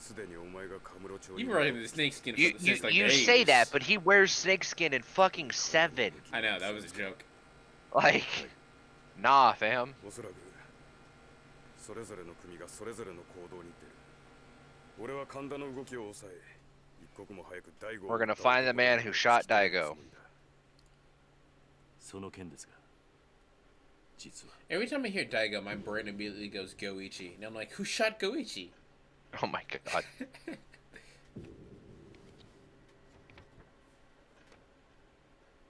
You've been running the snake skin for since like You the say 80s. that, but he wears snakeskin in fucking 7. I know, that was a joke. Like, nah, fam. We're gonna find the man who shot Daigo. Every time I hear Daigo, my brain immediately goes Goichi. And I'm like, who shot Goichi? Oh my god.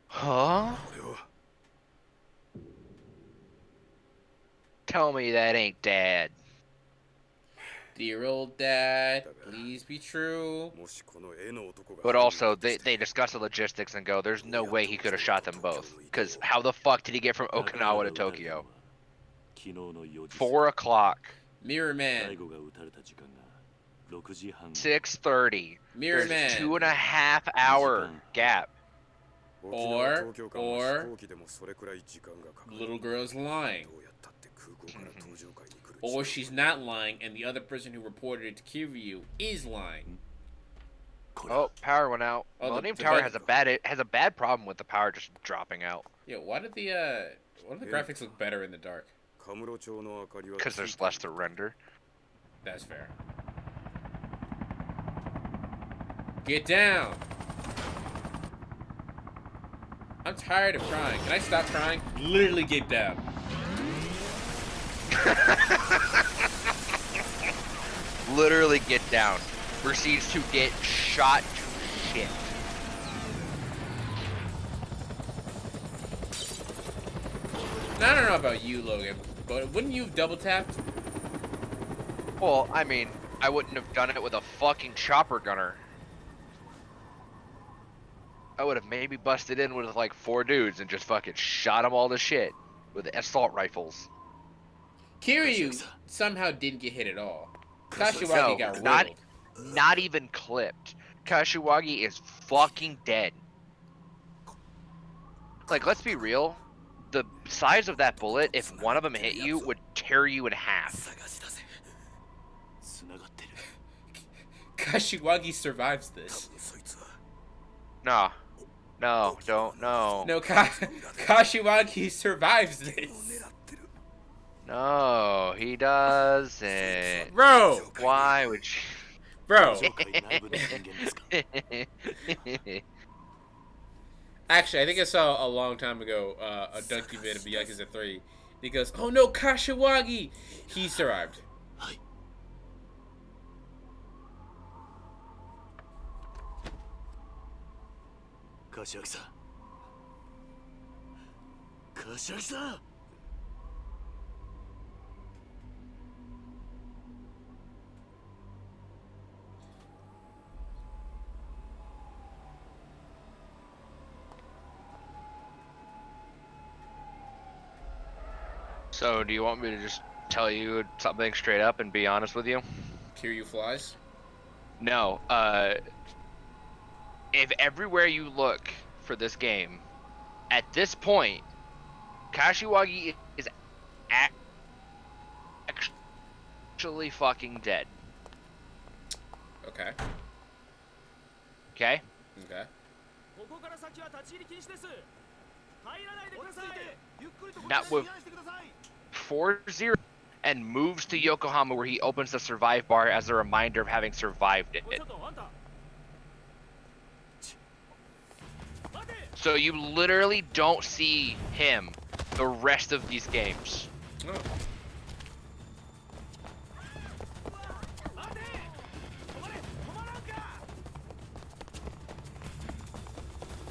Huh? Tell me that ain't Dad. Dear old dad, please be true. But also, they discuss the logistics and go, there's no way he could have shot them both. Because how the fuck did he get from Okinawa to Tokyo? 4 o'clock. Mirror Man. 6:30. Mirror There's Man. a 2.5 hour gap. Or little girl's lying. Or she's not lying, and the other person who reported it to Kiryu is lying. Oh, power went out. Oh, Millennium the Tower bed- has a bad problem with the power just dropping out. Yeah, why did the graphics look better in the dark? Because there's less to render. That's fair. Get down! I'm tired of crying. Can I stop crying? Literally get down. Literally get down. Proceeds to get shot to shit. Now, I don't know about you, Logan, but wouldn't you have double tapped? Well, I mean, I wouldn't have done it with a fucking chopper gunner. I would have maybe busted in with like 4 dudes and just fucking shot them all to shit with assault rifles. Kiryu somehow didn't get hit at all. Kashiwagi got riddled. Not even clipped. Kashiwagi is fucking dead. Like, let's be real. The size of that bullet, if one of them hit you, would tear you in half. Kashiwagi survives this. No. No, don't, no. No, Kashiwagi survives this. No, he doesn't. Bro! Why would you... Bro! Actually, I think I saw a long time ago a Donkey vid of Yakuza 3. He goes, oh no, Kashiwagi! He survived. So, do you want me to just tell you something straight up and be honest with you? Kiryu flies? No, if everywhere you look for this game, at this point, Kashiwagi is actually fucking dead. Okay. Okay? Okay. Not with 4-0 and moves to Yokohama where he opens the survive bar as a reminder of having survived it. So you literally don't see him the rest of these games. Oh.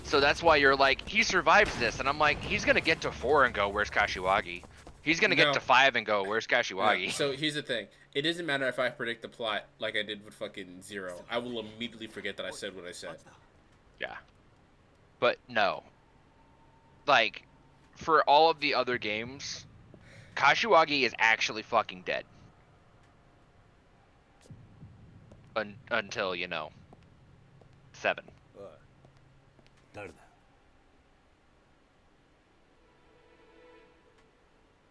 So that's why you're like, he survives this, and I'm like, he's gonna get to 4 and go, where's Kashiwagi? He's gonna get to 5 and go, where's Kashiwagi? No. So here's the thing. It doesn't matter if I predict the plot like I did with fucking 0. I will immediately forget that I said what I said. Yeah. But no. Like, for all of the other games, Kashiwagi is actually fucking dead. Until, 7.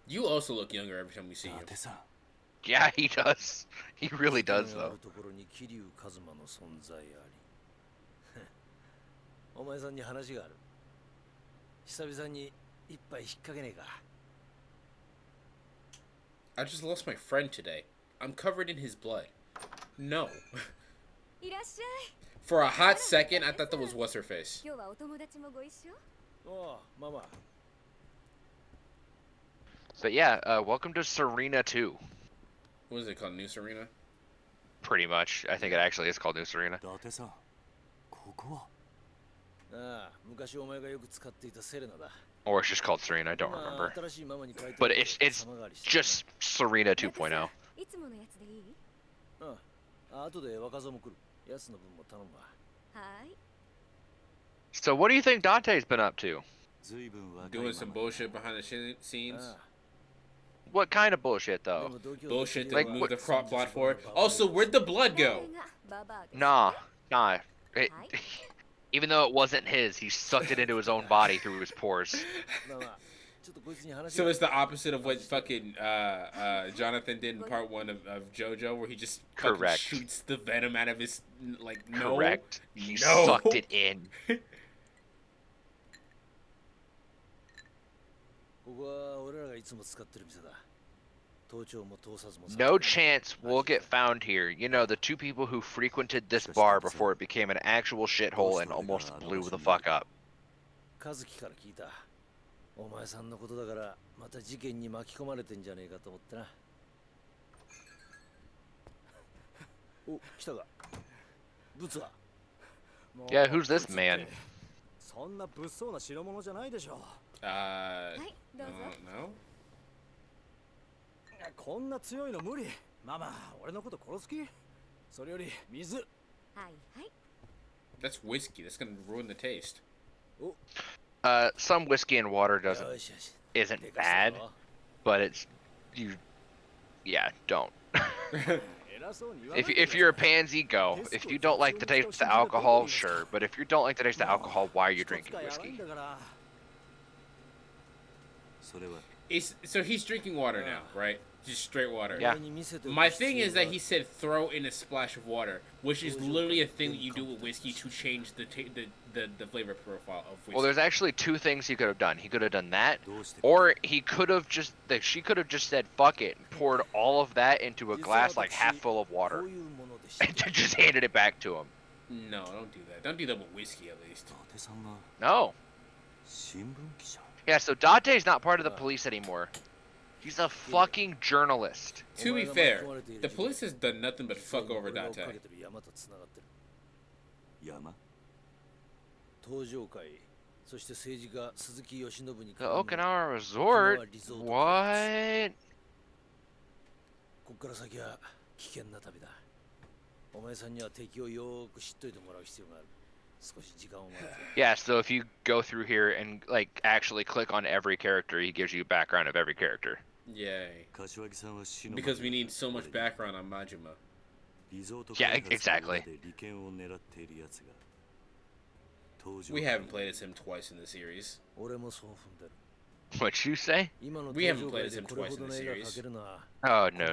You also look younger every time we see you. Yeah, he does. He really does, though. ところに桐生一馬の存在あり。お前さんに話がある。久々に一杯引っ掛けねえか。I just lost my friend today. I'm covered in his blood. No. いらっしゃい。 For a hot second, I thought that was what's her face. 今日はお友達もご一緒。おう、ママ。But yeah, welcome to Serena 2. What is it called? New Serena? Pretty much. I think it actually is called New Serena. 伊達さん、ここは。ああ、昔お前がよく使っていたセレナだ。 Or it's just called Serena, I don't remember. 新しいママに書いて But it's just Serena 2.0. いつものやつでいい？ああ、後で若造も来る。やつの分も頼むわ。はい。 So what do you think Dante's been up to? Doing some bullshit behind the scenes. What kind of bullshit, though? Bullshit to Like, move what- the crop blood forward. Also, where'd the blood go? Nah. It, even though it wasn't his, he sucked it into his own body through his pores. So it's the opposite of what fucking Jonathan did in part 1 of JoJo, where he just fucking Correct. shoots the venom out of his, like, no. Correct. He No. sucked it in. ここは俺らがいつも使ってる店だ。盗聴も盗撮も。 No chance we'll get found here. You know, the two people who frequented this bar before it became an actual shithole and almost blew the fuck up. 和樹から聞いた。お前さんのことだからまた事件に巻き込まれてんじゃねえかと思ってな。お、来たか。ブツは。 Yeah, who's this man? そんな物騒な代物じゃないでしょ。No, no. こんな強いの無理。ママ、俺のこと殺す気？それより水。はいはい。 That's whiskey. That's gonna ruin the taste. Some whiskey and water isn't bad, but it's yeah, don't. If you're a pansy, go. If you don't like the taste of the alcohol, sure. But if you don't like the taste of the alcohol, why are you drinking whiskey? So he's drinking water now, right? Just straight water. Yeah. My thing is that he said throw in a splash of water, which is literally a thing that you do with whiskey to change the flavor profile of whiskey. Well, there's actually two things he could have done. He could have done that, or he could have she could have just said fuck it and poured all of that into a glass like half full of water and just handed it back to him. No, don't do that. Don't do that with whiskey, at least. No. Yeah, so Dante's not part of the police anymore. He's a fucking journalist. To be fair, the police has done nothing but fuck over Dante. The Okinawa Resort? What? こっから先は危険な旅だ。お前さんには敵をよーく知っといてもらう必要がある。少し時間をもらって。Yeah, so if you go through here and like actually click on every character, he gives you a background of every character. Yay. Because we need so much background on Majima. Yeah, exactly. We haven't played as him twice in the series. What you say? We haven't played as him twice in the series. Oh, no.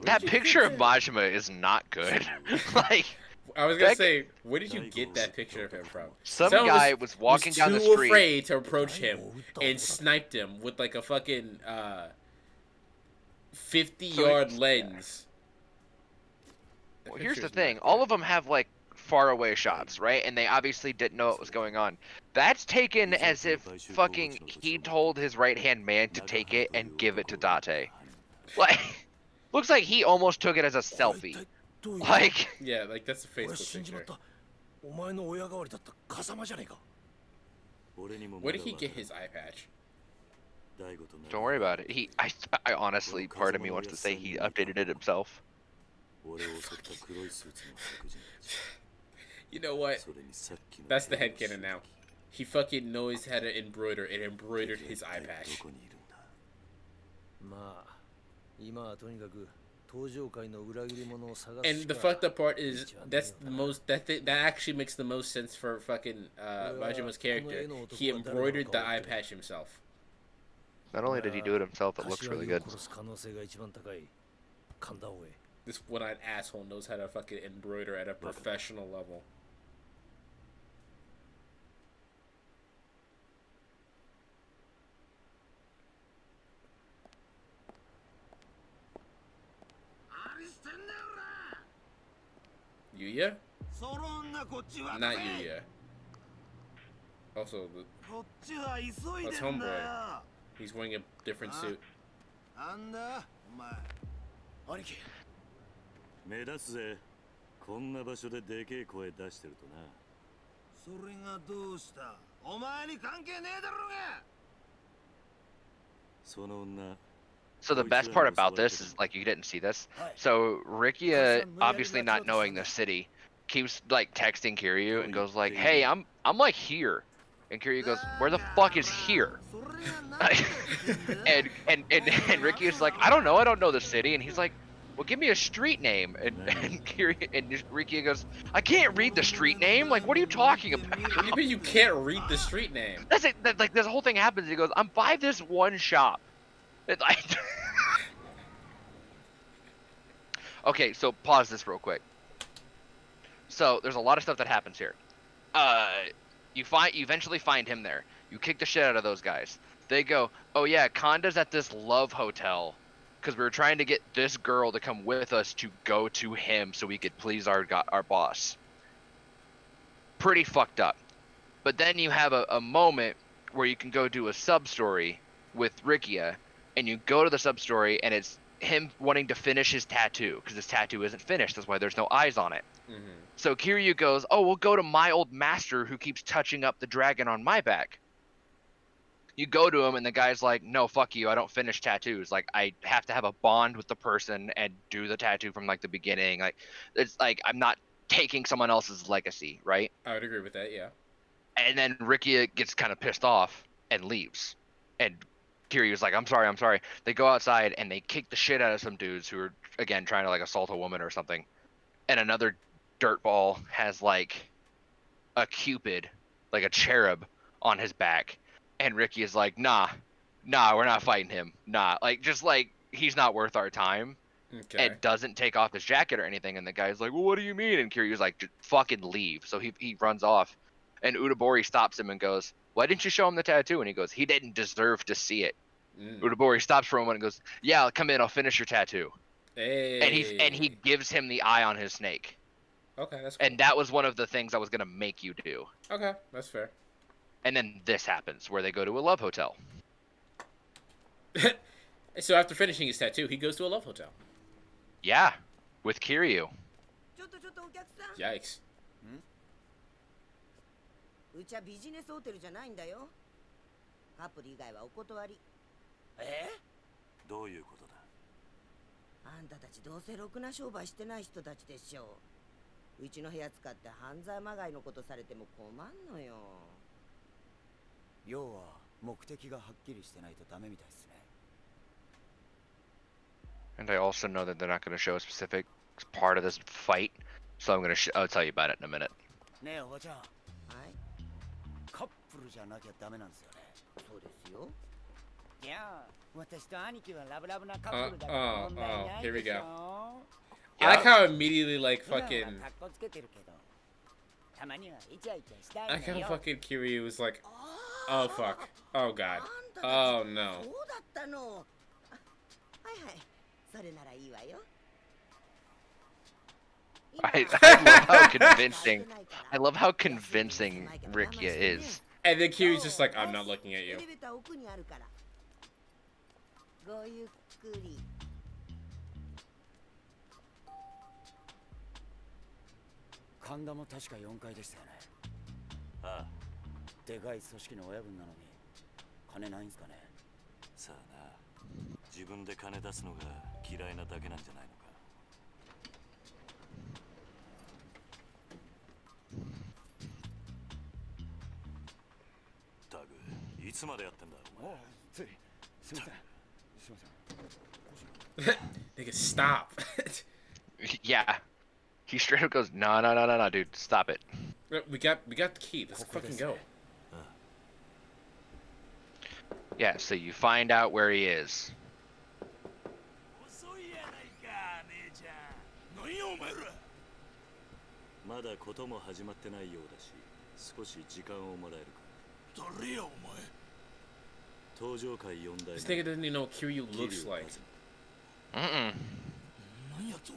That picture of Majima is not good. Like, I was gonna say, where did you get that picture of him from? Some Someone guy was walking down the too street. afraid to approach him and sniped him with like a fucking 50-yard lens. Well, here's the thing. All of them have like far away shots, right? And they obviously didn't know what was going on. That's taken as if fucking he told his right-hand man to take it and give it to Date. Like, looks like he almost took it as a selfie. Like, yeah, like that's a Facebook picture. Where did he get his eye patch? don't worry about it. I honestly, part of me wants to say he updated it himself. You know what? That's the headcanon now. He fucking knows how to embroider and embroidered his eye patch. And the fucked up part is that's the most that actually makes the most sense for fucking Majima's character. He embroidered the eye patch himself. Not only did he do it himself, it looks really good. This one-eyed asshole knows how to fucking embroider at a professional level. Yuya? Not Yuya. Also, that's Homeboy. He's wearing a different suit. 目立つぜ。こんな場所ででけえ声出してるとな。それがどうした？お前に関係ねえだろうが。その女。 So the best part about this is like you didn't see this. So Rikia, obviously not knowing the city, keeps like texting Kiryu and goes like, "Hey, I'm like here," and Kiryu goes, "Where the fuck is here?" and Rikia's like, "I don't know the city," and he's like, "Well, give me a street name." And Rikia goes, "I can't read the street name. Like, what are you talking about?" What do you mean you can't read the street name? That's it. Like this whole thing happens. He goes, "I'm by this one shop." It's like okay, so pause this real quick. So there's a lot of stuff that happens here. You eventually find him there. You kick the shit out of those guys. They go, "Oh yeah, Konda's at this love hotel because we were trying to get this girl to come with us to go to him so we could please our boss." Pretty fucked up. But then you have a moment where you can go do a sub story with Rikia. And you go to the sub-story, and it's him wanting to finish his tattoo, because his tattoo isn't finished. That's why there's no eyes on it. Mm-hmm. So Kiryu goes, "Oh, we'll go to my old master who keeps touching up the dragon on my back." You go to him, and the guy's like, "No, fuck you. I don't finish tattoos. Like, I have to have a bond with the person and do the tattoo from, like, the beginning. Like, it's like I'm not taking someone else's legacy, right?" I would agree with that, yeah. And then Rikia gets kind of pissed off and leaves. And Kiryu's like, I'm sorry. They go outside and they kick the shit out of some dudes who are, again, trying to like assault a woman or something. And another dirtball has like a cupid, like a cherub on his back. And Ricky is like, nah, we're not fighting him. Nah, like, just like, he's not worth our time. Okay. And doesn't take off his jacket or anything. And the guy's like, well, what do you mean? And Kiryu's like, just fucking leave. So he runs off. And Udabori stops him and goes, why didn't you show him the tattoo? And he goes, he didn't deserve to see it. Udabori stops for a moment and goes, yeah, come in, I'll finish your tattoo. Hey. And he gives him the eye on his snake. Okay, that's cool. And that was one of the things I was gonna make you do. Okay, that's fair. And then this happens, where they go to a love hotel. So after finishing his tattoo, he goes to a love hotel. Yeah, with Kiryu. Yikes. うちはビジネスホテルじゃないんだよ。カップル以外はお断り。どういうことだ？あんたたちどうせろくな商売してない人たちでしょう。うちの部屋使って犯罪まがいのことされても困んのよ。要は目的がはっきりしてないとダメみたいですね。And I also know that they're not going to show a specific part of this fight, so I'm going to I'll tell you about it in a minute. ねえおばちゃん。はい。カップルじゃなきゃダメなんですよね。そうですよ。いや、私と兄貴はラブラブなカップルだから問題ないでしょ。I like how immediately like fucking. I kind of fucking Kiryu was like, oh fuck, oh god, oh no. そうだったの。はいはい。それならいいわよ。I love how convincing. I love how convincing Rikia is. And then Kiryu's just like, I'm not looking at you. ごゆっくり。神田も確か4階でしたよね。ああ。でかい組織の親分なのに金ないんすかね。さあな、自分で金出すのが嫌いなだけなんじゃないのか。タグ、いつまでやってんだお前。すいません。すいません。Nigga, stop. Yeah. He straight up goes, no, no, no, no, no, dude, stop it. We got the key. Let's fucking go. Yeah, so you find out where he is. 遅いやないか姉ちゃん。何やお前ら。まだことも始まってないようだし、少し時間をもらえるか。誰やお前。登場会4代 This nigga doesn't even know what Kiryu looks like. Mm-mm. 何やと。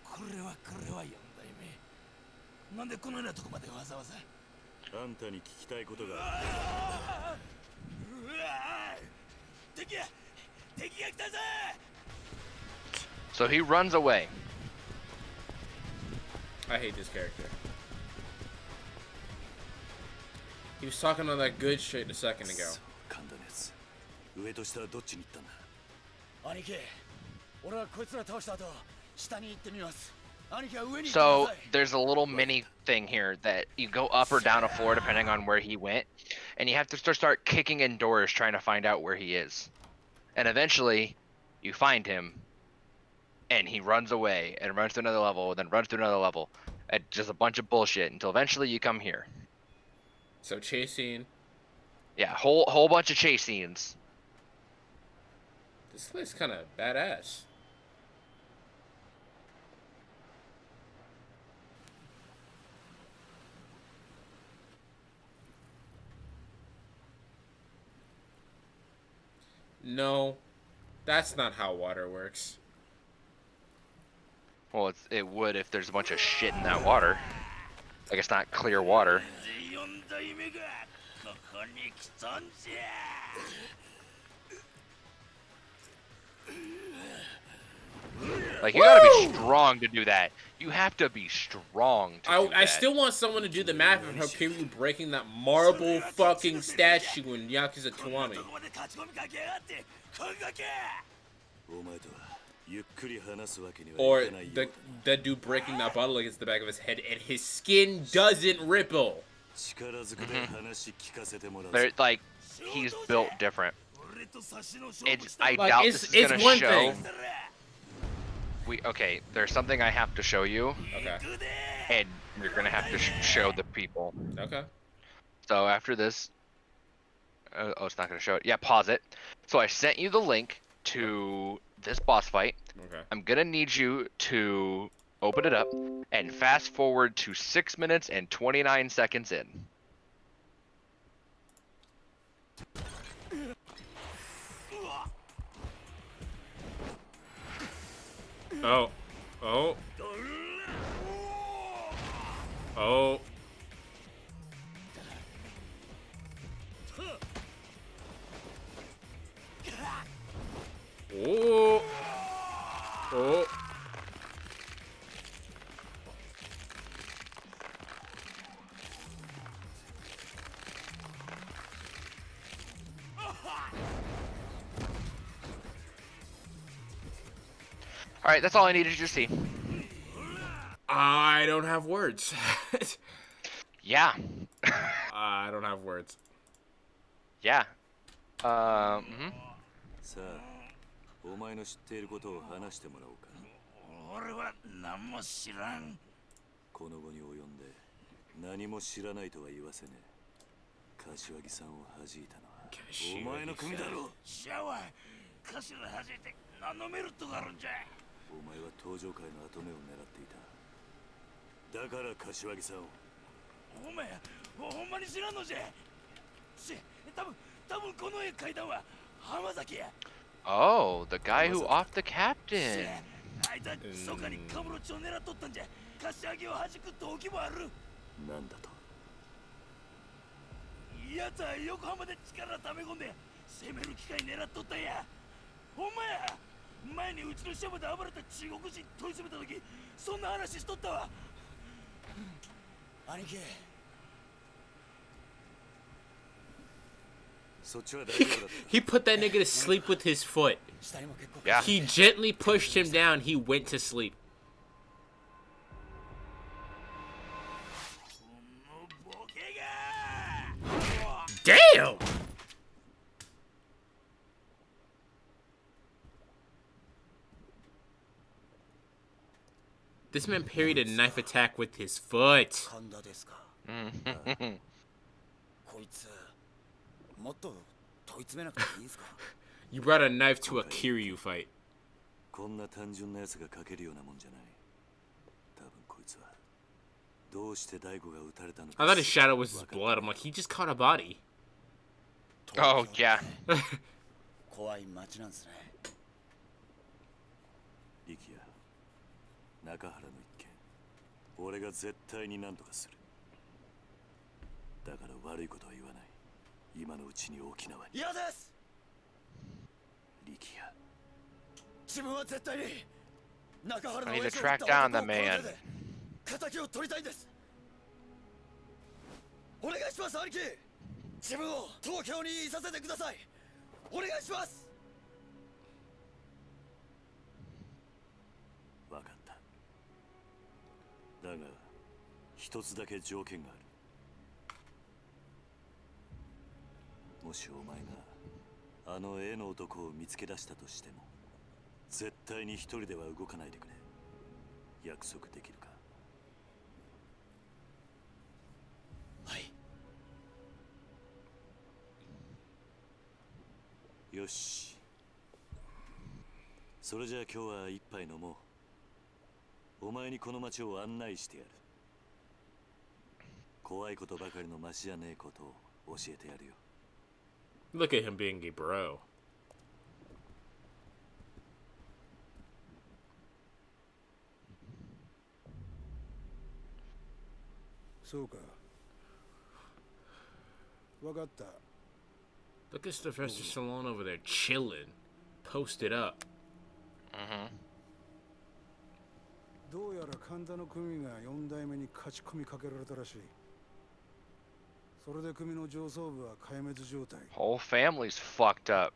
これは4代目。なんでこのようなとこまでわざわざ。あんたに聞きたいことが。敵や。敵が来たぜ。 So he runs away. I hate this character. He was talking on that good shit a second ago. 噛んだ熱。上と下はどっちに行ったんだ。兄貴、俺はこいつら倒した後、下に行ってみます。兄貴は上に行ってくだ So さい。 there's a little mini thing here that you go up or down a floor depending on where he went, and you have to start kicking in doors trying to find out where he is. And eventually, you find him, and he runs away and runs to another level, then runs to another level, and just a bunch of bullshit until eventually you come here. So chase scene. Yeah, whole bunch of chase scenes. This looks kind of badass. No, that's not how water works. Well, it would if there's a bunch of shit in that water. Like it's not clear water. 4代目がここに来たんじゃ。 Like you gotta be strong to do that. You have to be strong to do that. I still want someone to do the math of how Kiryu breaking that marble fucking statue in Yakuza Kiwami. どこまで勝ち込みかけやがってこんだけ。お前とはゆっくり話すわけには Or いかないようだ。 that dude breaking that bottle against the back of his head and his skin doesn't ripple. 力ずくで話聞かせてもらう。 They're like he's built different. 俺と差しの勝負 It's した。 I Like, doubt it's- this is it's gonna one show. thing. Okay, there's something I have to show you, Okay. and you're gonna have to show the people. Okay. So after this, oh, it's not gonna show it. Yeah, pause it. So I sent you the link to this boss fight. Okay. I'm gonna need you to open it up and fast forward to 6 minutes and 29 seconds in. Oh. Oh. Oh. Oh. Oh. All right, that's all I needed you to see. I don't have words. Yeah. I don't have words. Yeah. さあ、お前の知っていることを話してもらおうか。俺は何も知らん。この後に及んで何も知らないとは言わせねえ。柏木さんを弾いたのはお前の組だろ。シャワー、頭弾いて何のメリットがあるんじゃ。お前は登場界の跡目を狙っていた。だから柏木さんを。お前、ほんまに知らんのじゃ。多分この絵描いたんは浜崎や。 Oh, the guy who offed the captain. あいつは密かにカムロチを狙っとったんじゃ。柏木を弾く動機もある。なんだと。奴は横浜で力溜め込んで攻める機会狙っとったんや。ほんまや。前にうちのシャバで暴れた中国人問い詰めた時そんな話しとったわ。兄貴。そっちは大丈夫だった。 He put that nigga to sleep with his foot. Yeah. He gently pushed him down. He went to sleep. Damn! This man parried a knife attack with his foot. 神田ですか。Mhm. こいつもっと問い詰めなくていいんすか。You brought a knife to a Kiryu fight. こんな単純なやつが書けるようなもんじゃない。多分こいつはどうして大悟が撃たれたのか。 I thought his shadow was his blood. I'm like, he just caught a body. Oh yeah. 怖い街なんですね。力也、中原の一件、俺が絶対に何とかする。だから悪いことは言わない。今のうちに沖縄に。嫌です。力也、自分は絶対に中原の I need to 親父を track 撃った down 男 the をこの man. 手で敵を取りたいんです。お願いします兄貴。自分を東京にいさせてください。お願いします。分かった。だが一つだけ条件がある。もしお前があの絵の男を見つけ出したとしても、絶対に一人では動かないでくれ。約束できるか。はい。よし。それじゃあ今日は一杯飲もう。お前にこの街を案内してやる。怖いことばかりの街じゃねえことを教えてやるよ。Look at him being a bro. そうか。わかった。 Look at Sylvester Stallone over there chilling, posted up. Mhm. どうやら神田の組が4代目に勝ち込みかけられたらしい。それで組の上層部は壊滅状態。 Whole family's fucked up.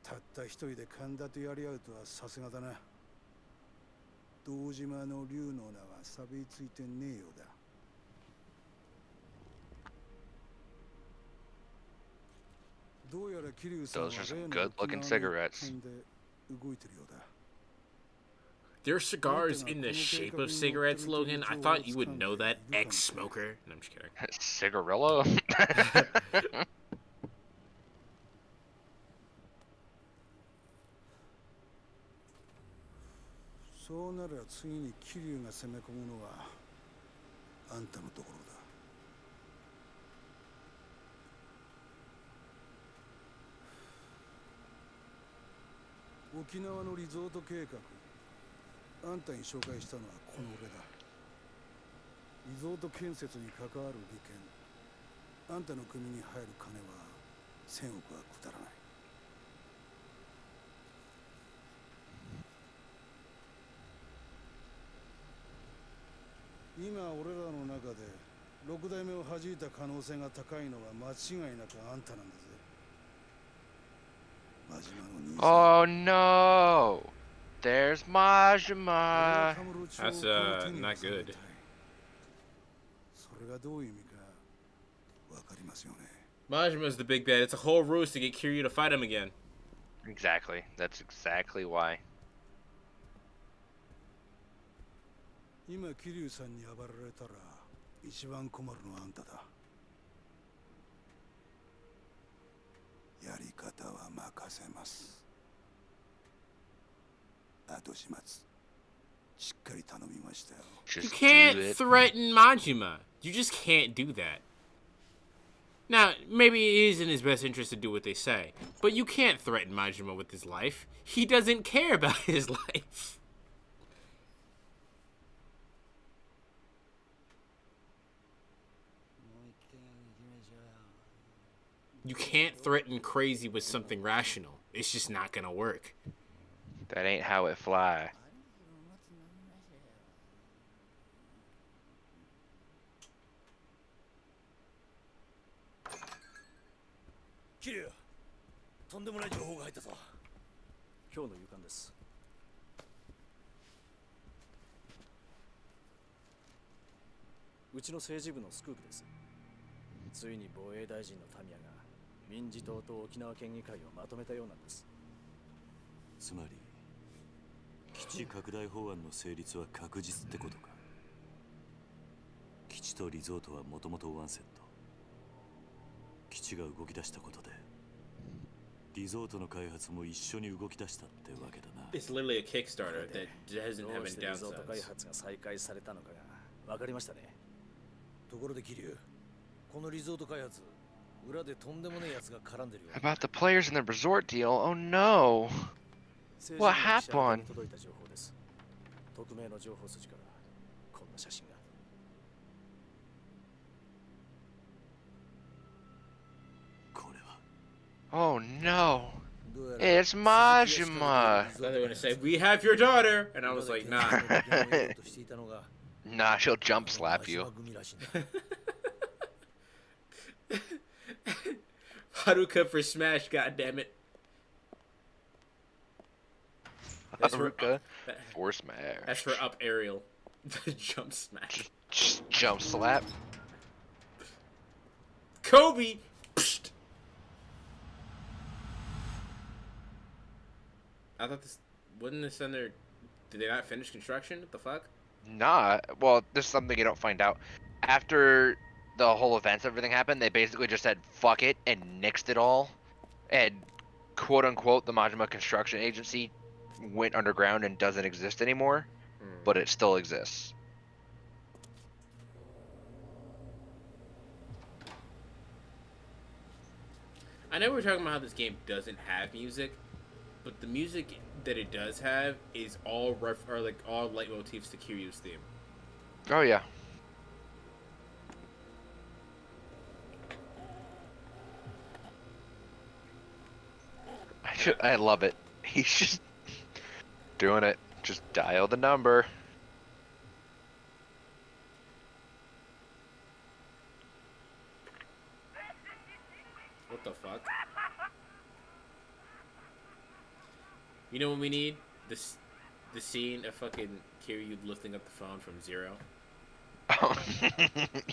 たった一人で神田とやり合うとはさすがだな。堂島の竜の名は錆びついてねえようだ。どうやら桐生さんは Those are some 例の good-looking 沖縄の cigarettes. 一件で動いてるようだ。 There are cigars in the shape of cigarettes, Logan. I thought you would know that, ex-smoker. No, I'm just kidding. Cigarillo? そうなら次に桐生が攻め込むのはあんたのところだ。沖縄のリゾート計画、あんたに紹介したのはこの俺だ。リゾート建設に関わる利権、あんたの組に入る金は1000億はくだらない。今俺らの中で6代目を弾いた可能性が高いのは間違いなくあんたなんだぜ。 Oh no! There's Majima. That's not good. それがどういう意味かわかりますよね。 Majima's the big bad. It's a whole ruse to get Kiryu to fight him again. Exactly. That's exactly why. 今桐生さんに暴られたら一番困るのはあんただ。やり方は任せます。後始末しっかり頼みましたよ。 You Just can't do it. threaten Majima. You just can't do that. Now, maybe it is in his best interest to do what they say, but you can't threaten Majima with his life. He doesn't care about his life. You can't threaten crazy with something rational. It's just not gonna work. That ain't how it fly. 桐生、とんでもない情報が入ったぞ。今日の夕刊です。うちの政治部のスクープです。ついに防衛大臣のタミヤが民自党と沖縄県議会をまとめたようなんです。つまり基地拡大法案の成立は確実ってことか。基地とリゾートはもともとワンセット。基地が動き出したことでリゾートの開発も一緒に動き出したってわけだな。 It's literally a Kickstarter that doesn't ど have う any してリゾート開 downsides. 発が再開されたのかが分かりましたね。ところで桐生、このリゾート開発、裏でとんでもねえやつが絡んでるよ。 About the players in the resort deal. Oh no. 政治部 What の記者宛 happened? てに届いた情報です。匿名の情報筋からこんな写真が。これは Oh no. どうやら It's Majima. I thought they were gonna say, "We have your daughter," and I was like, "Nah." としていたのが Nah, she'll jump slap you. 真島組らしいんだ。 Haruka for Smash, goddammit. That's for Haruka for smash. That's for up aerial. The jump smash. Just jump slap. Kobe. Psht. I thought this wasn't this under. Did they not finish construction? What the fuck? Nah. Well, this is something you don't find out. After the whole events, everything happened, they basically just said fuck it and nixed it all. And quote unquote, the Majima Construction Agency went underground and doesn't exist anymore. But it still exists. I know we're talking about how this game doesn't have music, but the music that it does have is all all leitmotifs to Kiryu's theme. Oh yeah. I love it. He's just doing it. Just dial the number. What the fuck? You know what we need? The scene of fucking Kiryu lifting up the phone from zero.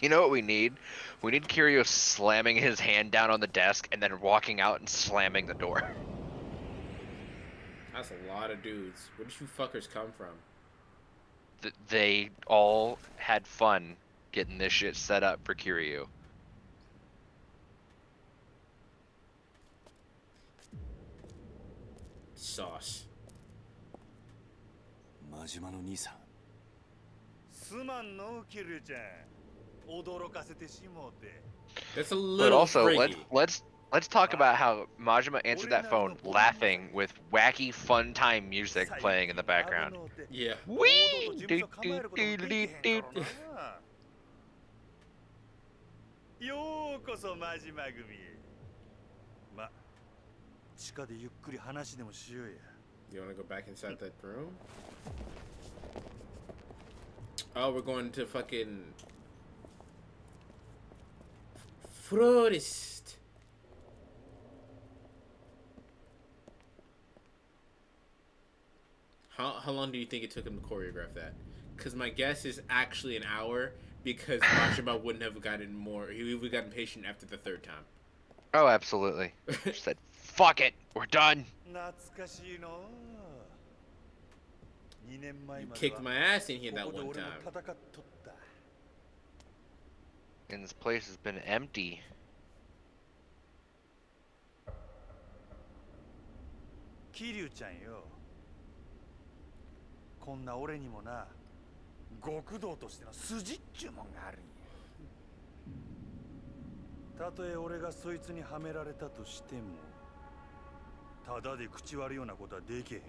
You know what we need? We need Kiryu slamming his hand down on the desk and then walking out and slamming the door. That's a lot of dudes. Where did you fuckers come from? They all had fun getting this shit set up for Kiryu. Sauce. 真島の兄さん。すまんのキルちゃん驚かせてしもうて That's a But little also, freaky. let's talk about how Majima answered that phone laughing with wacky fun time music playing in the background. Yeah. Whee! Do, do, do, do, do. ようこそ真島組へま地下でゆっくり話でもしようや You wanna go back inside that room? Oh, we're going to fucking florist. How long do you think it took him to choreograph that? Because my guess is actually an hour, because Majima wouldn't have gotten more. He would have gotten patient after the third time. Oh, absolutely. Just said, fuck it, we're done. 懐かしいの2年前 You まで kicked は my ass in here こ that こで one 俺も time. 戦っとった And this place has been empty. 桐生ちゃんよこんな俺にもな極道としての筋っちゅうもんがあるんやたとえ俺がそいつにはめられたとしてもただで口割るようなことはできへん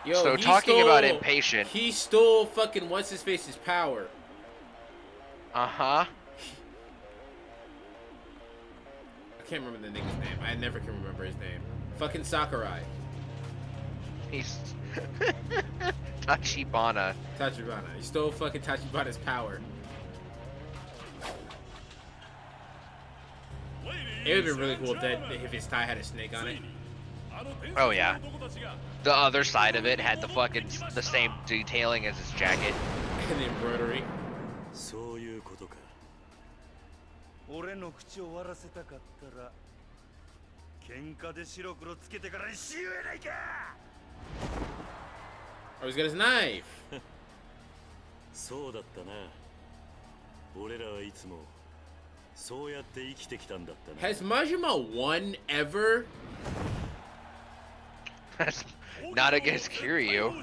Yo, So he talking about stole- impatient. He stole fucking what's his face's power. Uh-huh. I can't remember the nigga's name. I never can remember his name. Fucking Sakurai. He's Tachibana. Tachibana. He stole fucking Tachibana's power. It would have been really cool if his tie had a snake on it. Oh yeah. The other side of it had the same detailing as his jacket. And the embroidery. そういうことか。俺の口を終わらせたかったら喧嘩で白黒つけてからにしようやないか。 Oh, he's got his knife. そうだったな。俺らはいつもそうやって生きてきたんだったな。 Has Majima won ever? Not against Kiryu.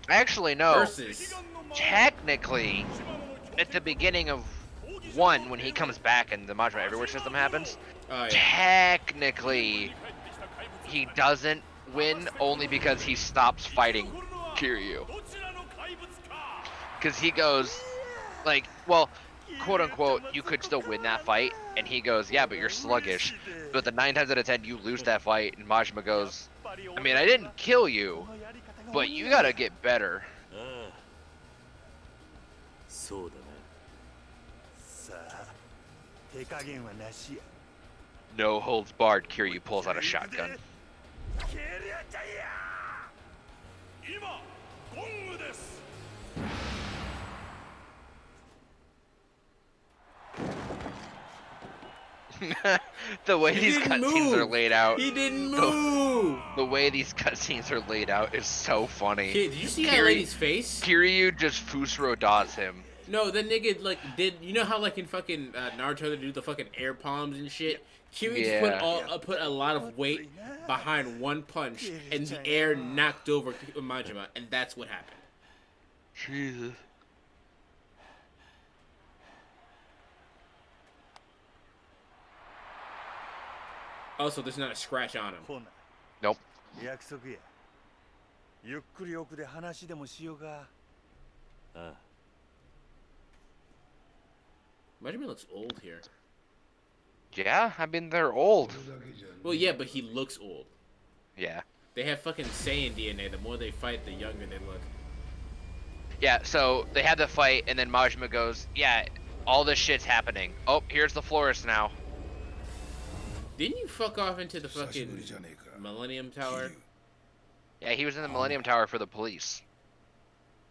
Actually, no. Versus. Technically, at the beginning of 1, when he comes back and the Majima Everywhere system happens, Oh, yeah. technically, he doesn't win only because he stops fighting Kiryu. Because he goes, like, well, quote unquote, you could still win that fight, and he goes, yeah, but you're sluggish. But the 9 times out of 10, you lose that fight, and Majima goes, I mean, I didn't kill you, but you gotta get better. ああ、そうだな。さあ、手加減はなしや。 No holds barred, Kiryu pulls out a shotgun. 蹴りゃちゃいや。今、ゴングです。 The way He these didn't cutscenes are move. laid out. He didn't move. The way these cutscenes are laid out is so funny. Kid, did you see that lady's face? Kiryu just Fusro dots him. No, that nigga like did. You know how like in fucking Naruto they do the fucking air palms and shit. Kiryu just put a lot of weight behind one punch, and the air knocked over Majima, and that's what happened. Jesus. Also, there's not a scratch on him. ほな、 Nope. 約束や。ゆっくり奥で話でもしようか。ああ、 Majima looks old here. Yeah, I mean they're old. Well, yeah, but he looks old. Yeah. They have fucking Saiyan DNA. The more they fight, the younger they look. Yeah, so they have the fight, and then Majima goes, yeah, all this shit's happening. Oh, here's the florist now. Didn't you fuck off into the fucking Millennium Tower? Yeah, he was in the Millennium Tower for the police.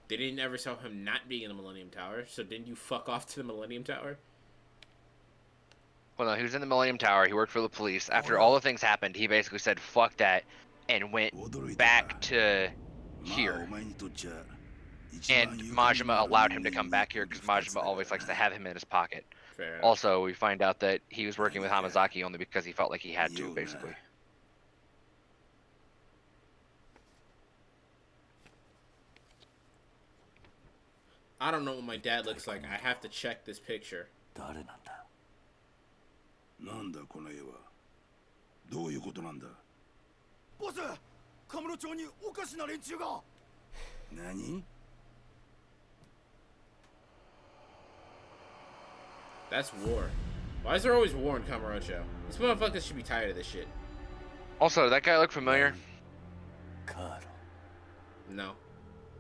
They didn't ever show him not being in the Millennium Tower, so didn't you fuck off to the Millennium Tower? Well, no, he was in the Millennium Tower. He worked for the police. After all the things happened, he basically said, fuck that, and went back to here. And Majima allowed him to come back here because Majima always likes to have him in his pocket. Fair enough. Also, we find out that he was working with Hamazaki only because he felt like he had to, basically. I don't know what my dad looks like. I have to check this picture. 誰なんだ。なんだこの絵は。どういうことなんだ。ボス、カムロ町におかしな連中が。何？ That's war. Why is there always war in Kamurocho? These motherfuckers should be tired of this shit. Also, that guy look familiar? カール。 No.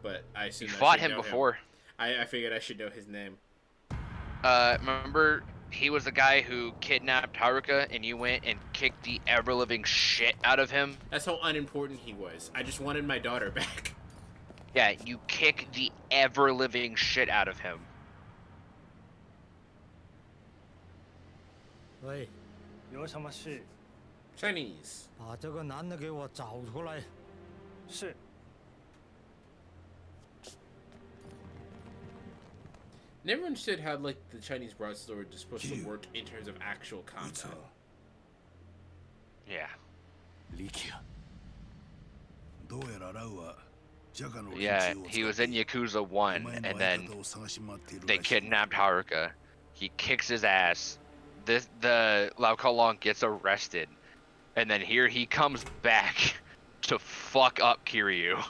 But I assume You I fought should him know before. I figured I should know his name. Remember, he was the guy who kidnapped Haruka, and you went and kicked the ever-living shit out of him? That's how unimportant he was. I just wanted my daughter back. Yeah, you kick the ever-living shit out of him. 喂，有什么事？ Chinese. 把这个男的给我找出来。是。 Never understood how like the Chinese broadsword is supposed to work in terms of actual combat. Yeah. 力也。どうやらラウはジャガの連 Yeah, 中を he was 使っ in て Yakuza お 1, 前 and の相 then 方を探し回っている they らしい。 kidnapped Haruka. He kicks his ass. The Lao Kalong gets arrested. And then here he comes back to fuck up Kiryu.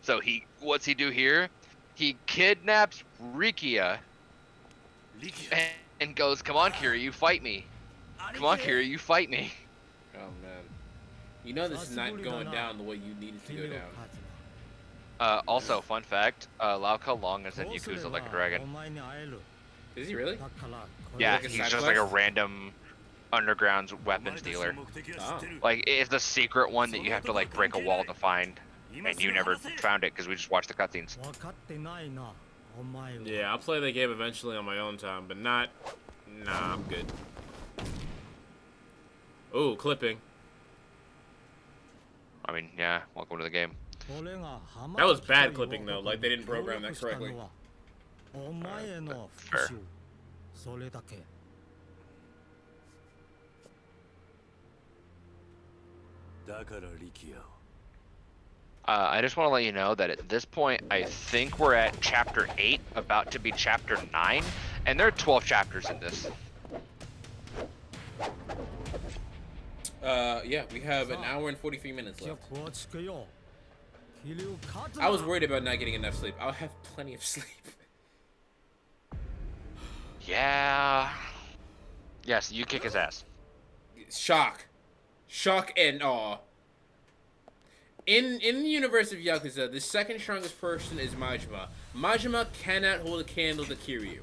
So what's he do here? He kidnaps Rikia and goes, come on Kiryu, fight me. Come on Kiryu, you fight me. Oh man. You know this is not going down the way you need it to go down. Also, fun fact, Lao Kalong is in Yakuza like a dragon. Is he really? Yeah, Like a he's side just like a quest? random underground weapons dealer. Oh. Like, it's the secret one that you have to like break a wall to find. And you never found it because we just watched the cutscenes. 分かってないな。Yeah, I'll play the game eventually on my own time, but not... Nah, I'm good. Oh, clipping. I mean, yeah, welcome to the game. That was bad clipping, though. Like, they didn't program that correctly. Fair. I just want to let you know that at this point, I think we're at chapter 8, about to be chapter 9, and there are 12 chapters in this. Yeah, we have an hour and 43 minutes left. I was worried about not getting enough sleep. I'll have plenty of sleep. Yeah. Yes, you kick his ass. Shock. Shock and awe. In the universe of Yakuza, the second strongest person is Majima. Majima cannot hold a candle to Kiryu.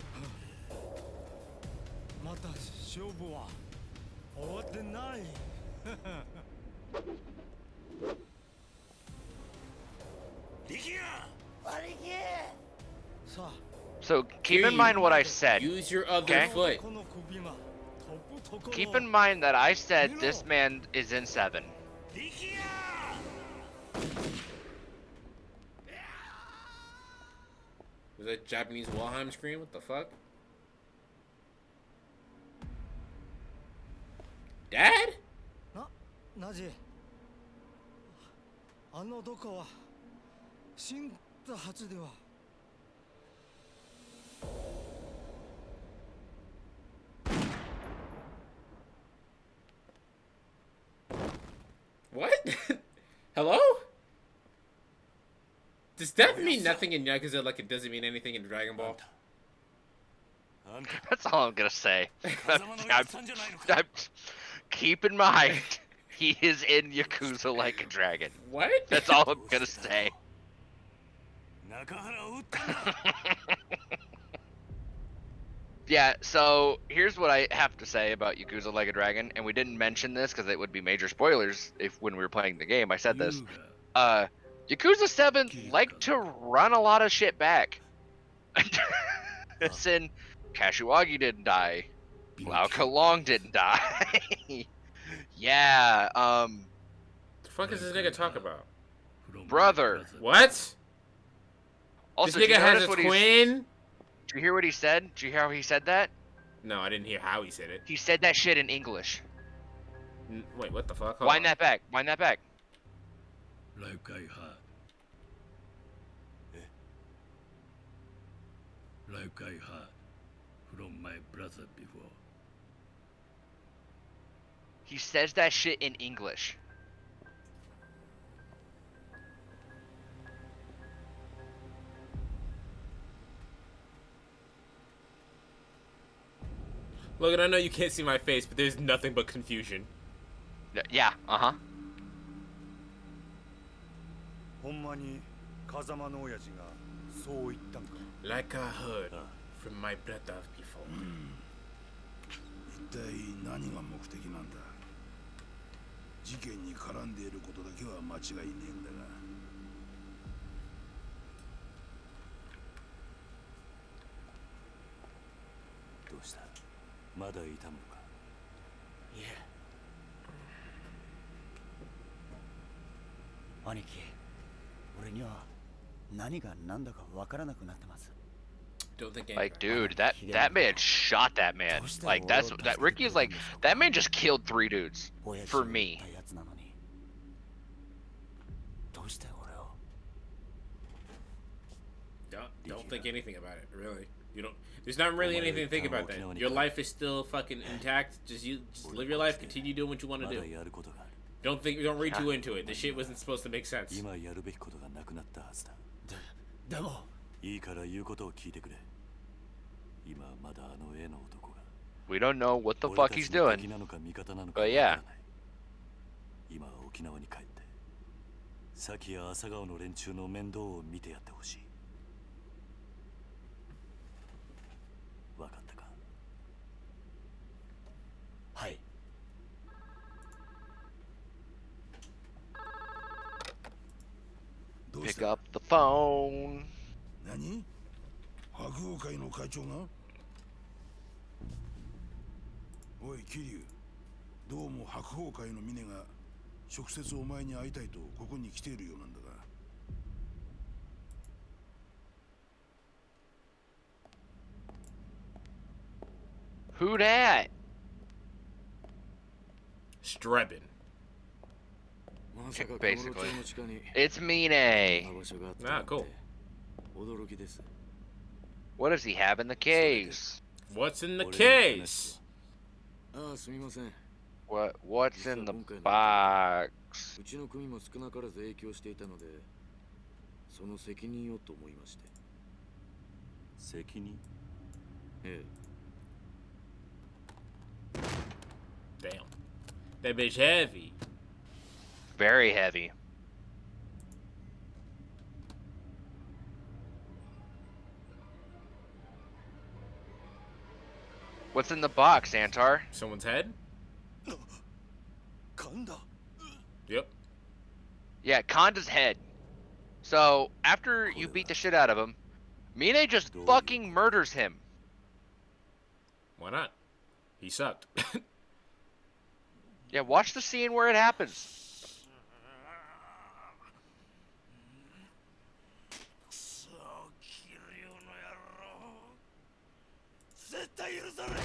So keep in mind what I said. Use your other okay? foot. Keep in mind that I said this man is in 7. Was that Japanese Walheim scream? What the fuck? Dad? What? Hello? Does death mean nothing in Yakuza like it doesn't mean anything in Dragon Ball? That's all I'm gonna say. Keep in mind, he is in Yakuza like a dragon. What? That's all I'm gonna say. Yeah, so here's what I have to say about Yakuza Like a Dragon, and we didn't mention this because it would be major spoilers if when we were playing the game. I said this. Yakuza 7 liked to run a lot of shit back. As in, Kashiwagi didn't die. Lao Long didn't die. Yeah, The fuck is this nigga talk about? brother. What? Also, This did nigga you has notice a what twin? Did you hear what he said? Did you hear how he said that? No, I didn't hear how he said it. He said that shit in English. Wait, what the fuck? Hold Wind on. that back. Wind that back. Like I heard. Like I heard from my brother before. He says that shit in English. Logan, I know you can't see my face, but there's nothing but confusion. Yeah, uh-huh. ほんまに風間の親父がそう言ったんか。 Like I heard from my brother before. 一体何が目的なんだ。事件に絡んでいることだけは間違いねえんだが。どうした？まだ痛むのか？いえ兄貴俺には何が何だかわからなくなってます Don't think Like, dude, that man shot that man. Like, that Ricky is like, that man just killed 3 dudes. For me. やつなのにどうして俺を Don't think anything about it, really. You don't. There's not really anything to think about that. Your life is still fucking intact. Just live your life. Continue doing what you want to do. Don't read too into it. This shit wasn't supposed to make sense. 今やるべきことがなくなったはずだ。でもいいから言うことを聞いてくれ。今まだあの絵の男が We don't know what the fuck he's doing. 敵なのか味方なのか But わから yeah. ない。今は沖縄に帰って、先や朝顔の連中の面倒を見てやってほしい。わかったか？はい Pick up the phone. 何？白鵬会の会長がおい桐生、どうも白鵬会の峰が直接お前に会いたいとここに来ているようなんだが。Who that? Strebin. Basically. It's Mine. Ah, cool. What does he have in the case? What's in the case? What's in the box? うちの組も少なからず影響していたので、その責任をと思いまして。責任？ええ。Damn. That bitch heavy. Very heavy. What's in the box, Antar? Someone's head? 噛んだ。 Yep. Yeah, Kanda's head. So, after you beat the shit out of him, Mine just fucking murders him. Why not? He sucked. Yeah, watch the scene where it happens. 絶対許されへん。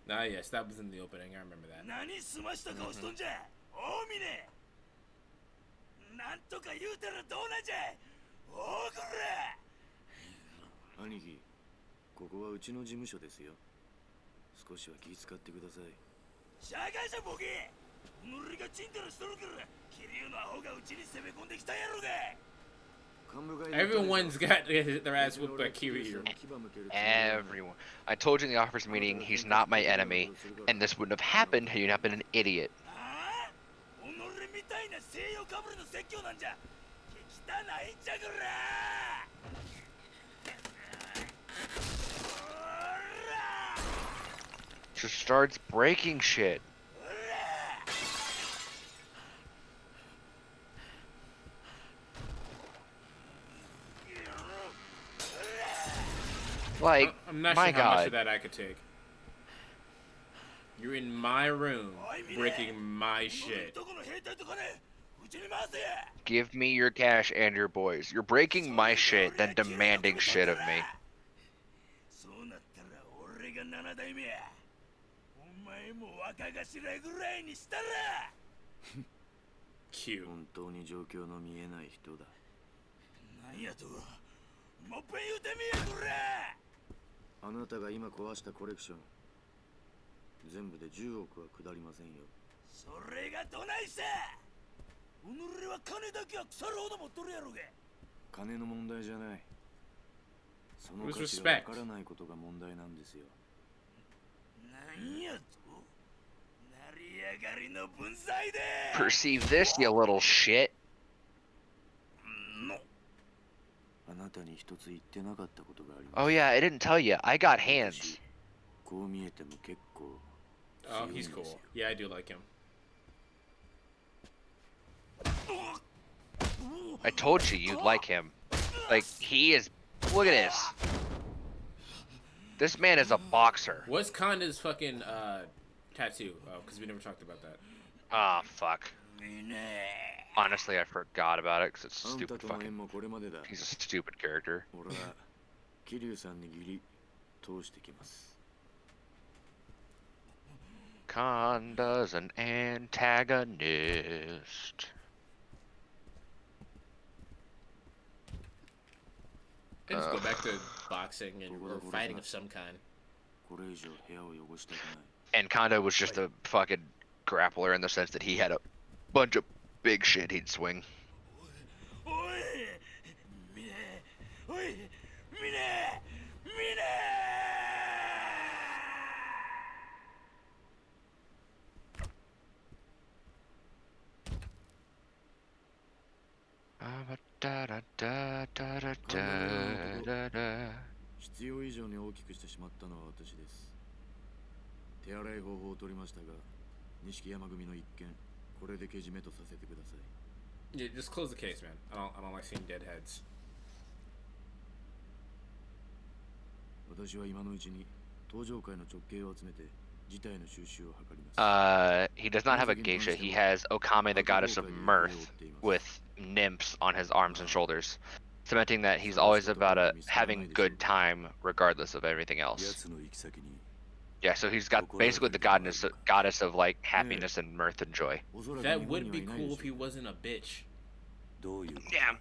Ah, yes, that was in the opening. I remember that. 何済ました顔しとんじゃ、大峰。なんとか言うたらどうなんじゃ、大黒。兄貴、ここはうちの事務所ですよ。少しは気遣ってください。社会者ボケ。塗りがチンタラしとるから、桐生のアホがうちに攻め込んできたんやろが。 Everyone's got their ass whooped by Kiryu. Everyone. I told you in the office meeting, he's not my enemy, and this wouldn't have happened had you not been an idiot. ああ、己みたいな西洋かぶれの説教なんじゃ。汚いんじゃから。 Just starts breaking shit. Like, I'm not my sure how much God. of that I could take. You're in my room, breaking my shit. Give me your cash and your boys. You're breaking my shit, then demanding shit of me. Cute. 本当に状況の見えない人だ。なんやと、もっぺん言うてみやこれ。あなたが今壊したコレクション、全部で10億は下りませんよ。それがどないさ。己は金だけは腐るほど持っとるやろが。金の問題じゃない。その価 With 値がわ respect. からないことが問題なんですよ。なんやと。成り上がりの分際で。 Perceive this, you little shit. あなたに一つ言ってなかったことがあります。 Oh yeah, I didn't tell you. I got hands. こう見えても結構。 Oh, he's cool. Yeah, I do like him. I told you you'd like him. Like, he is... Look at this. This man is a boxer. What's Kanda's fucking tattoo? Oh, because we never talked about that. Ah, fuck. Honestly, I forgot about it because it's あんた stupid との fucking... 縁もこれまでだ。 He's a stupid character. 俺は桐生さんに義理通してきます。 Kanda's an antagonist. Let's go back to boxing and or fighting of some kind. これ以上部屋を汚したくない。 And Kanda was just a fucking grappler in the sense that he had a bunch of big shit he'd swing. おい、ミネ、おい、ミネ、ミネ。 必要以上に大きくしてしまったのは私です。手洗い方法を取りましたが、錦山組の一件これでけじめとさせてください。 Yeah, just close the case, man. I don't like seeing dead heads. 私は今のうちに登場界の直系を集めて事態の収拾を図ります。 He does not have a geisha. He has Okame, the goddess of mirth, with nymphs on his arms and shoulders, cementing that he's always about having a good time regardless of everything else. 奴の行き先に Yeah, so he's got basically the goddess of like happiness and mirth and joy. おそらく That 日本 would には be いない cool で if し he ょう。 wasn't a bitch. どういうこと Damn,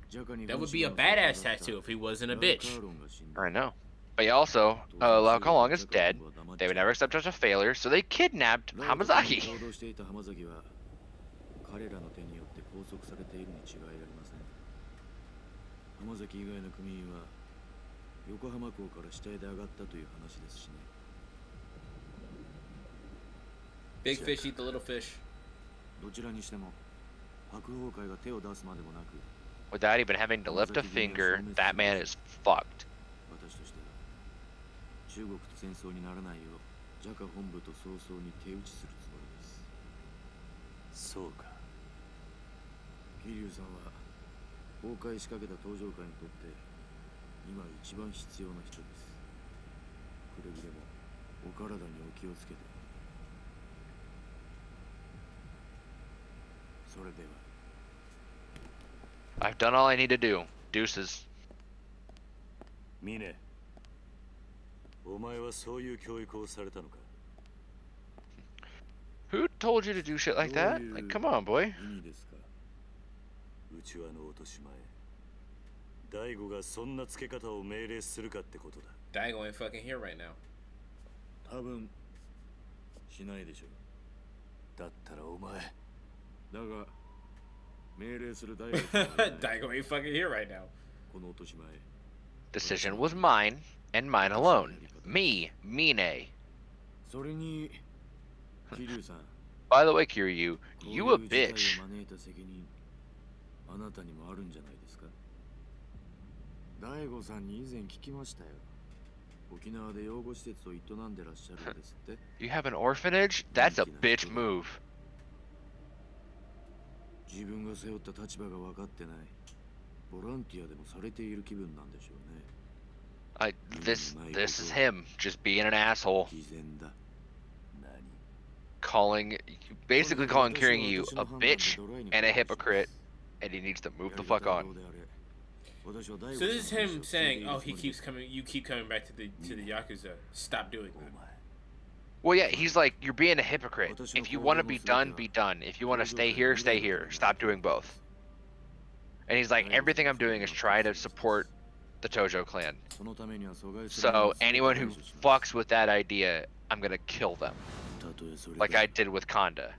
ジャカに That 本 would 心 be a を badass 語った tattoo if he wasn't a ラウカ bitch. ーロンが死んだ I know. But yeah, also, Lao Kalong is dead. They would never accept such a failure, so they kidnapped ラウカさんに Hamazaki. 行動していた浜崎は彼らの手によって拘束されているに違いありません。浜崎以外の組員は横浜港から死体で上がったという話ですしね。 Big fish eat the little fish. どちらにしても白鵬会が手を出すまでもなく、 Without even having to lift a finger, that man is fucked. 私としては中国と戦争にならないようジャカ本部と早々に手打ちするつもりです。そうか。桐生さんは崩壊しかけた登場界にとって今一番必要な人です。くれぐれもお体にお気をつけて。それでは。 I've done all I need to do. Deuces. ミネ、お前はそういう教育をされたのか。 Who told you to do shit like that? Like, come on, boy. 意味ですか。内輪の落とし前。大悟がそんな付け方を命令するかってことだ。 Daigo ain't fucking here right now. 多分しないでしょう。だったらお前。だが命令する大悟さんはいない。 Daigo ain't fucking here right now. この落とし前。 Decision was mine, and mine alone. Me, Mine. それに桐生さん。 By the way, Kiryu, こう you い a う事態 bitch. を招いた責任、あなたにもあるんじゃないですか。大悟さんに以前聞きましたよ。沖縄で養護施設を営んでらっしゃるんですって。 You have an orphanage? That's a bitch move. 自分が背負った立場が分かってない。ボランティアでもされている気分なんでしょうね。 This is him just being an asshole. 偽善だ。Basically calling Kiryu a bitch and a hypocrite, and he needs to move the fuck on. So this is him saying, "Oh, you keep coming back to the Yakuza. Stop doing that." Well, yeah, he's like, you're being a hypocrite. If you want to be done, be done. If you want to stay here, stay here. Stop doing both. And he's like, everything I'm doing is try to support the Tojo clan. So anyone who fucks with that idea, I'm gonna kill them. Like I did with Kanda.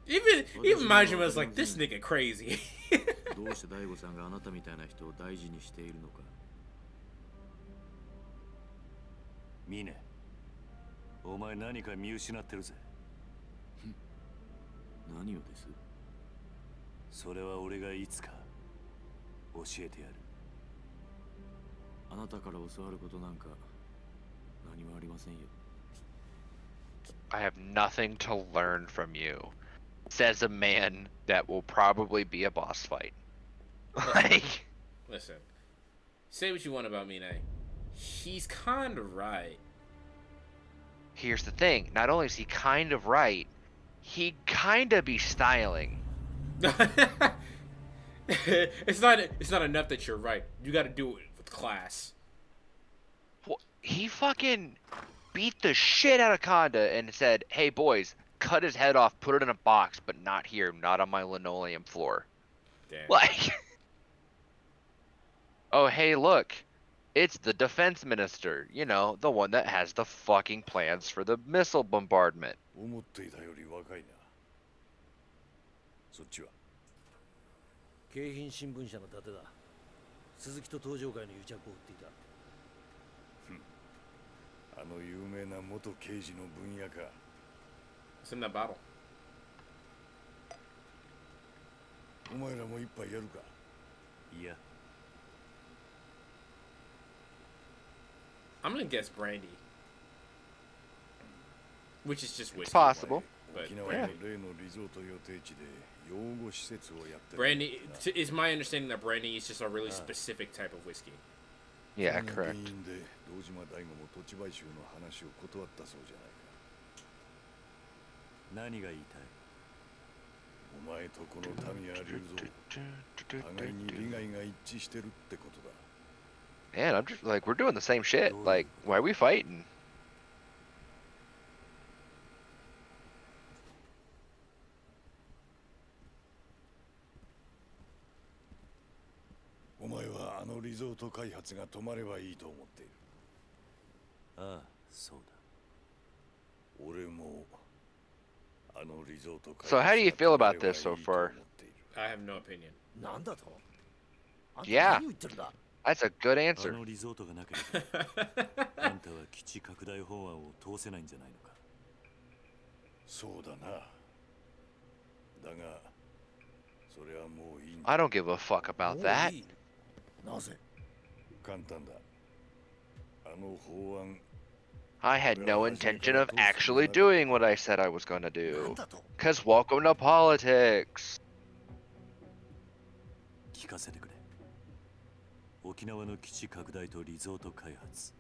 Even Majima's like, this nigga crazy. どうして大悟さんがあなたみたいな人を大事にしているのか。ミネ、お前何か見失ってるぜ。何をです？それは俺がいつか教えてやる。あなたから教わることなんか何もありませんよ。 I have nothing to learn from you, says a man that will probably be a boss fight. Like, Listen, say what you want about Mine. He's kind of right. here's the thing. Not only is he kind of right, he kind of be styling. It's not enough that you're right. You got to do it with class. He fucking beat the shit out of Kanda and said, "Hey boys, cut his head off, put it in a box, but not here, not on my linoleum floor." Damn. Like, oh hey, look, it's the defense minister. You know, the one that has the fucking plans for the missile bombardment. 思っていたより若いな。そっちは。京浜新聞社の伊達だ。鈴木と東上会の癒着を追っていた。あの有名な元刑事の分野か。It's in that bottle. お前らも一杯やるか。いや。 I'm gonna guess brandy. Which is just whiskey. It's possible. But 沖縄の例のリゾート予定地で養護施設をやってる。 brandy is my understanding that brandy is just a really specific type of whiskey. Yeah, その correct. 原因で堂島大吾も土地買収の話を断ったそうじゃないか。何が言いたい？お前とこの民谷龍蔵、互いに利害が一致してるってことだ。 Man, I'm just like, we're doing the same shit. Like, why are we fighting? お前はあのリゾート開発が止まればいいと思っている。ああ、そうだ。俺もあのリゾート開発 So how do you feel about this so が止ま far? ればいいと思っている。 I have no opinion. なんだと？あんた Yeah. 何を言ってるんだ？ That's a good あ answer. のリゾートがなければあんたは基地拡大法案を通せないんじゃないのか。そうだな。だが、それはもういいんだ。 I don't give a fuck about もう that. いい。なぜ？簡単だ。あの法案、 I had no intention of actually doing what I said I was gonna なん do. だと？ Cause welcome to politics. 聞かせてくれ。沖縄の基地拡大とリゾート開発、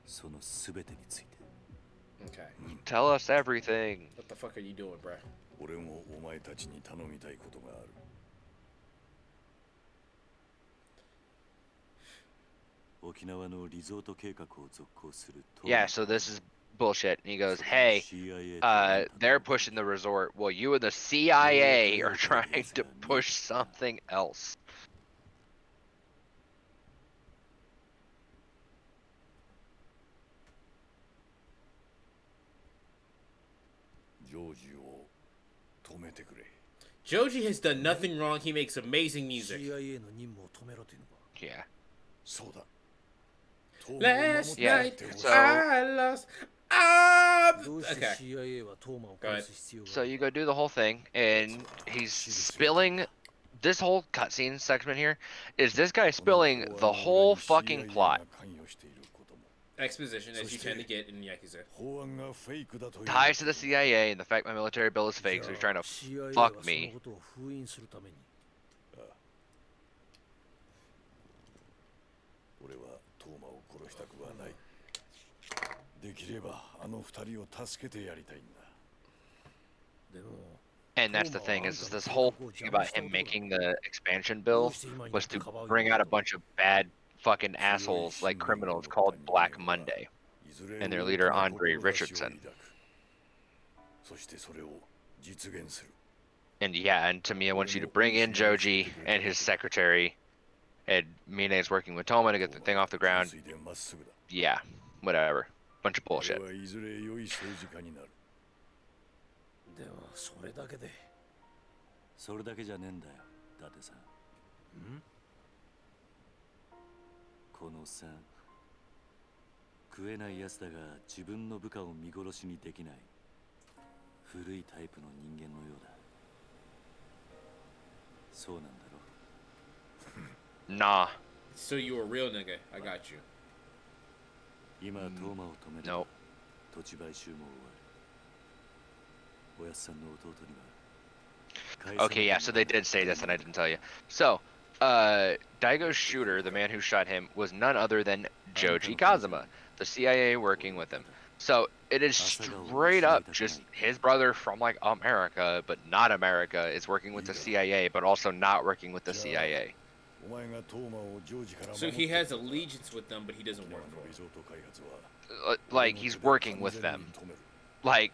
そのすべてについて。 Okay. Tell us everything. What the fuck are you doing, bruh? 俺もお前たちに頼みたいことがある。沖縄のリゾート計画を続行する。 Yeah, so this is bullshit. And he goes, hey, they're pushing the resort. Well, you and the CIA are trying to push something else. ジョージを止めてくれ。 Joji has done nothing wrong. He makes amazing music. CIA の任務を止めろというのか。 Yeah. そうだ。 Last Yeah, night so- I lost. Ah! どうして Okay. CIA はトーマを殺す必要が So ある？ you go do the whole thing, and he's spilling. This whole cutscene segment here is this guy spilling the whole fucking plot. Exposition, as you tend to get in Yakuza. 法案がフェイクだという。 Ties to the CIA and the fact my military bill is fake, so he's trying to CIA は fuck その me. ことを封印するために。俺はトーマを殺したくはない。できればあの二人を助けてやりたいんだ。でも And that's the thing is this whole thing about him making the expansion bill was to bring out a bunch of bad fucking assholes like criminals called Black Monday. And their leader, Andre Richardson. そしてそれを実現する。 And yeah, and Tamiya wants you to bring in Joji and his secretary. And Mine is working with Toma to get the thing off the ground. ついでまっすぐだ。 Yeah, whatever. Bunch of 俺 bullshit. はいずれ良い政治家になる。でもそれだけで。それだけじゃねえんだよ、伊達さん。このさ、食えないやつだが自分の部下を見殺しにできない古いタイプの人間のようだ。そうなんだろ。 Nah. So you a real nigga. I got you. 今、トーマを止める Nope. 土地買収も終わる。おやっさんの弟には。 Okay, yeah, so they did say this and I didn't tell you. So, Daigo's shooter, the man who shot him, was none other than Joji Kazuma, the CIA working with him. So, it is straight up just his brother from, like, America, but not America, is working with the CIA, but also not working with the CIA. お前がトーマをジョージから So he has allegiance with them, but he doesn't work for リ them. ゾート開発は Like, he's working with them. Like,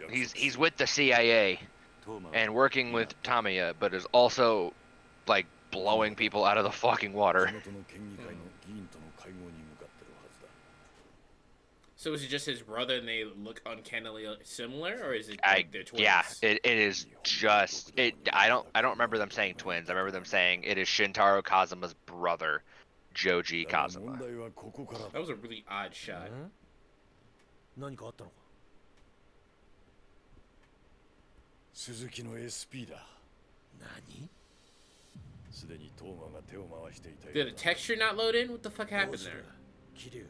he's with the CIA トーマは and working with Tamiya, but is also, like, blowing people out of the fucking 地 water. 元の県議会の議員との会合に向かってるはずだ。 So is it just his brother and they look uncannily similar, or is it I like they're twins? yeah, it is just it. I don't remember them saying twins. I remember them saying it is Shintaro Kazuma's brother, Joji だが Kazuma. 問題はここからだ。 That was a really odd shot. 何かあったのか？鈴木の SP だ。何？すでにトーマが手を回していたよ Did う the だ。 texture not load in? What the fuck どう happened す there? る？桐生。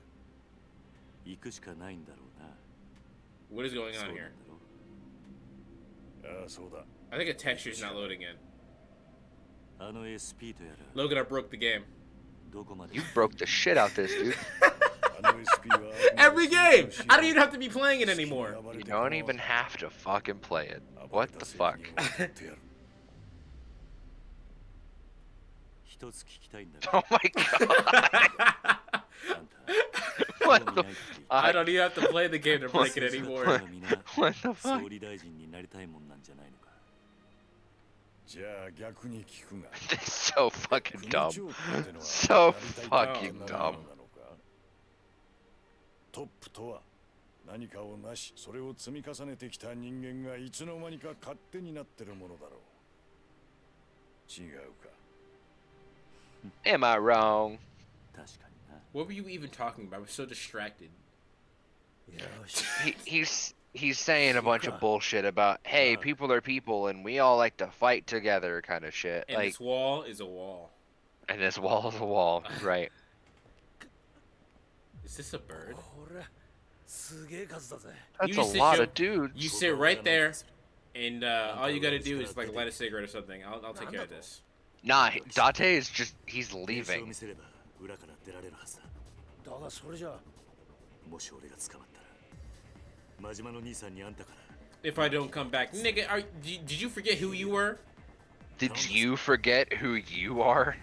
行くしかないんだろうな。What is going そう on なん here? だろああそうだ I think a texture's not loading in. あの SP とやら Logan, I broke the game. どこまで You broke the shit out this, dude. あの SP は Every game! I don't even have to be playing it anymore. You don't even have to fucking play it. What the fuck? 一つ聞きたいんだ Oh が my god. あんた What 興 the 味ないって言って I don't even have to play the game to break it た anymore. の皆 What the fuck? 総理大臣になりたいもんなんじゃないのかじゃあ逆に聞くが This is so fucking 組 dumb. 長ってのは So やりたい fucking ことがな dumb. のかトップとは何かをなしそれを積み重ねてきた人間がいつの間にか勝手になってるものだろう違うか Am I wrong? 確かにな What were you even talking about? I was so distracted. よし He's saying a bunch of bullshit about hey, people are people and we all like to fight together kind of shit. And Like, this wall is a wall. and this wall is a wall, right? Is this a bird? これすげえ数だぜ That's You a sit lot your- of dudes. You sit right there, and all you gotta do is like light a cigarette or something. I'll take care of this. Nah, Date is just he's 名刺を leaving. 見せれば裏から出られるはずだだがそれじゃもし俺が捕まったら真島の兄さんにあんたから If I don't come back, nigga, did you forget who you were? Did you forget who you are?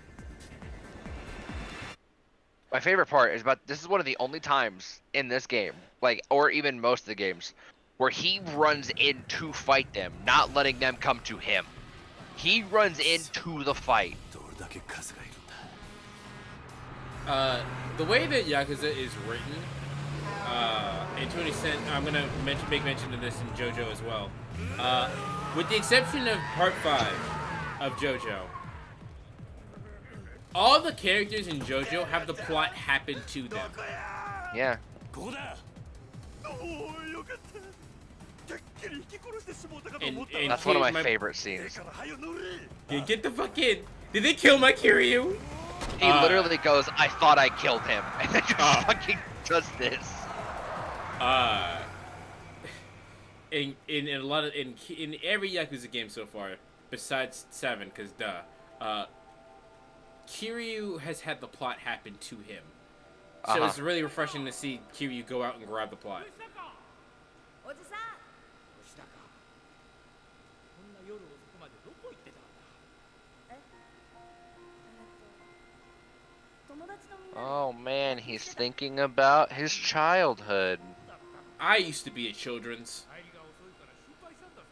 My favorite part is about this is one of the only times in this game, like, or even most of the games, where he runs in to fight them, not letting them come to him. He runs into the fight. どれだけ数がいるんだ The way that Yakuza is written, and to an extent, I'm gonna make mention of this in JoJo as well. With the exception of Part 5 of JoJo, all the characters in JoJo have the plot happen to them. Yeah. ここだおおよかったてっきり引き殺してしもうたかと思った And That's one of my my- favorite scenes. から早乗れ Yeah, get the fuck in. Did they kill my Kiryu? He literally goes, I thought I killed him, and then just fucking does this. In a lot of in every Yakuza game so far, besides 7, because Kiryu has had the plot happen to him. So it's really refreshing to see Kiryu go out and grab the plot. おじさんしたかこんな夜遅くまでどこ行ってたんだ友達とみんなで Oh man, he's thinking about his childhood. I used to be at Children's. 帰りが遅いから心配したんだぞ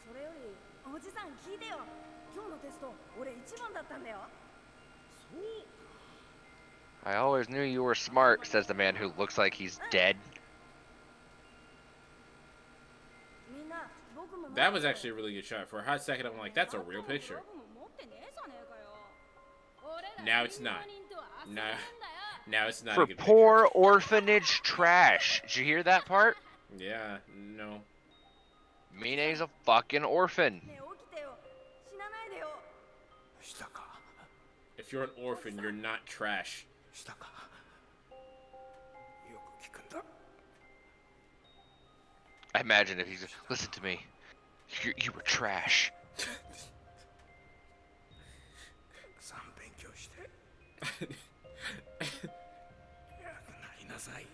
それよりおじさん聞いてよ今日のテスト俺一番だったんだよ I always knew you were smart, says the man who looks like he's dead. みんな僕も That was actually a really good shot. For a hot second, I'm like, that's a real picture. 僕も持ってねえじゃねえかよ Now it's not. Now it's not For a good poor orphanage trash. Did you hear that part? picture. Yeah, no. Mine's a fucking orphan. ねえ起きてよ死なないでよしたか If you're an orphan, you're not trash. したかよく聞くんだ I imagine if he's listen to me. You were trash. さん勉強して偉くなりなさい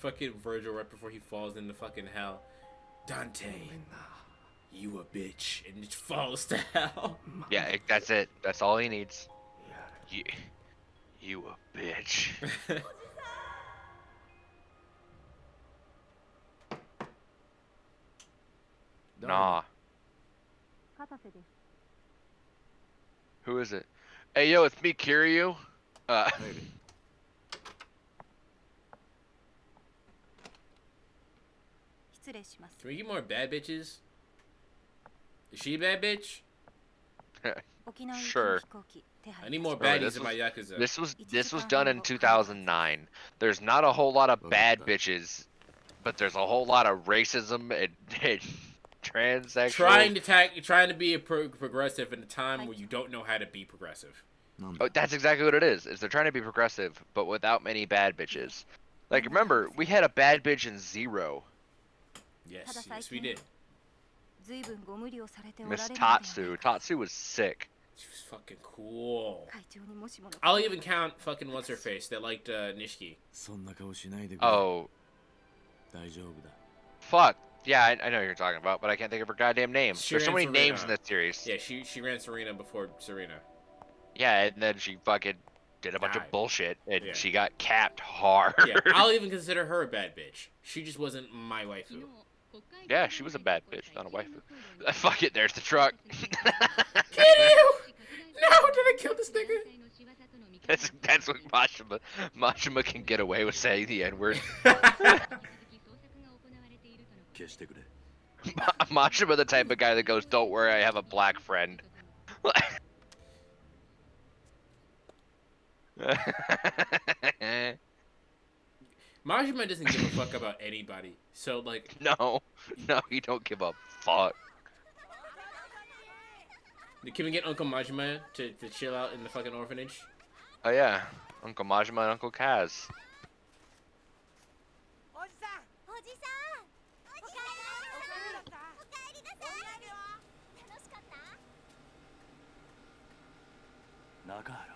Fucking Virgil right before he falls into fucking hell. Dante, you a bitch, and it falls to hell. Yeah, that's it. That's all he needs. You a bitch. Nah. 片瀬です Who is it? Hey, yo, it's me, Kiryu. Maybe. 失礼します Can we get more bad bitches? Is she a bad bitch? 沖縄行き Sure. の飛行機手 I 配 need more Bro, baddies this in my Yakuza. this was done in 2009. There's not a whole lot of bad Okay. bitches, but there's a whole lot of racism and transsexual. Trying to be a progressive in a time where you don't know how to be progressive. なんだ Oh, that's exactly what it is. Is they're trying to be progressive, but without many bad bitches. Like, remember, we had a bad bitch in Zero. Yes, yes, we did. ずいぶんご無理をされておられ Miss るのではないか Tatsu. Tatsu was sick. She was fucking cool. 会長にもしもの I'll even count fucking what's her face that liked Nishiki. そんな顔しないでくれ。 Oh, 大丈夫だ。 fuck. Yeah, I know who you're talking about, but I can't think of her goddamn name. There's so many Serena. names in this series. Yeah, she ran Serena before Serena. Yeah, and then she fucking did a bunch Died. of bullshit, and Yeah. she got capped hard. Yeah, I'll even consider her a bad bitch. She just wasn't my waifu. Yeah, she was a bad bitch, not a waifu. Fuck it, there's the truck. Kiryu! No, did I kill this nigga? That's what Mashima can get away with saying the N-word. 消してくれ。 Mashima the type of guy that goes, "Don't worry, I have a black friend." Majima doesn't give a fuck about anybody. So, like, No, you don't give a fuck. can we get Uncle Majima to chill out in the fucking orphanage? Oh yeah, Uncle Majima and Uncle Kaz. おじさんおじさんおかえりなさいお土産は楽しかった中原。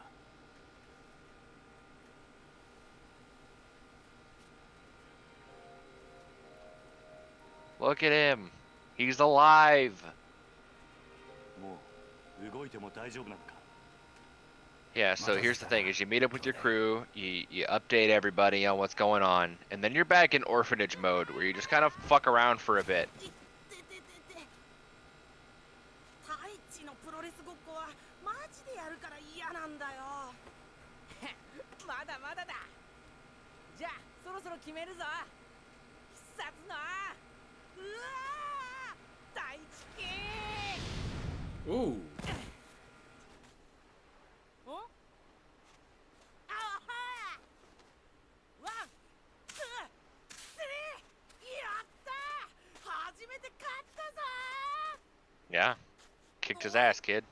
Look at him, he's alive. もう動いても大丈夫なのか。 Yeah, so here's the thing: is you meet up with your crew, you update everybody on what's going on, and then you're back in orphanage mode, where you just kind of fuck around for a bit. 太一のプロレスごっこはマジでやるから嫌なんだよまだまだだじゃあそろそろ決めるぞ必殺のうわー太一系 Ooh. おあはワン、ツー、スリーやった初めて勝ったぞ Yeah, kicked his ass, kid.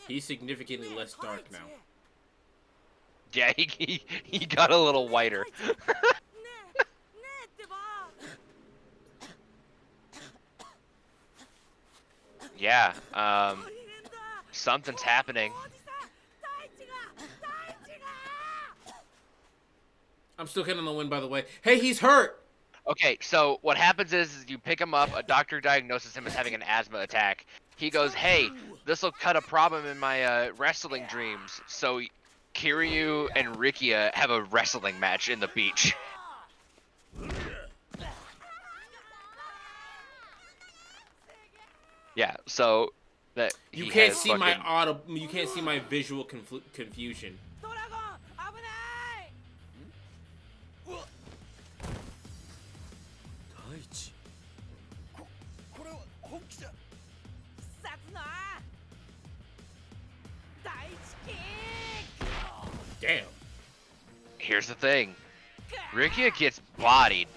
He's significantly less dark now. Yeah, he got a little whiter. ねえってば Yeah, 大変だ something's happening. おじさん太一が I'm still getting on the win, by the way. Hey, he's hurt! Okay, so what happens is you pick him up, a doctor diagnoses him as having an asthma attack. He goes, "Hey, this will cut a problem in my wrestling dreams." So Kiryu and Rikia have a wrestling match in the beach. Yeah, so that You he can't has see my fucking- you can't see my visual confusion. ドラゴン危ない太一。これは本気じゃ。必殺の第一キッ Damn. Here's the thing. Rikia gets bodied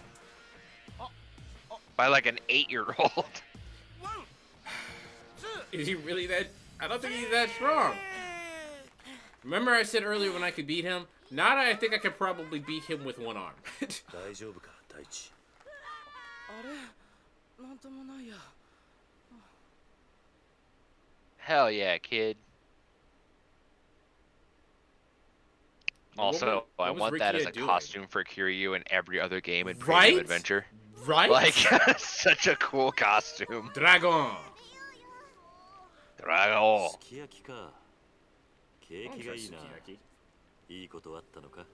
by like an 8-year-old. Is he really that? I don't think he's that strong. Remember I said earlier when I could beat him? Now I think I could probably beat him with one arm. 大丈夫か太一。あれなんともないや Hell yeah, kid. Also, I what was want that as Rikia a doing? costume for Kiryu in every other game in Right? Premium Adventure. Right? Like, such a cool costume. Dragon. Drago. すき焼きか。景気がいいな。いいことあったのか。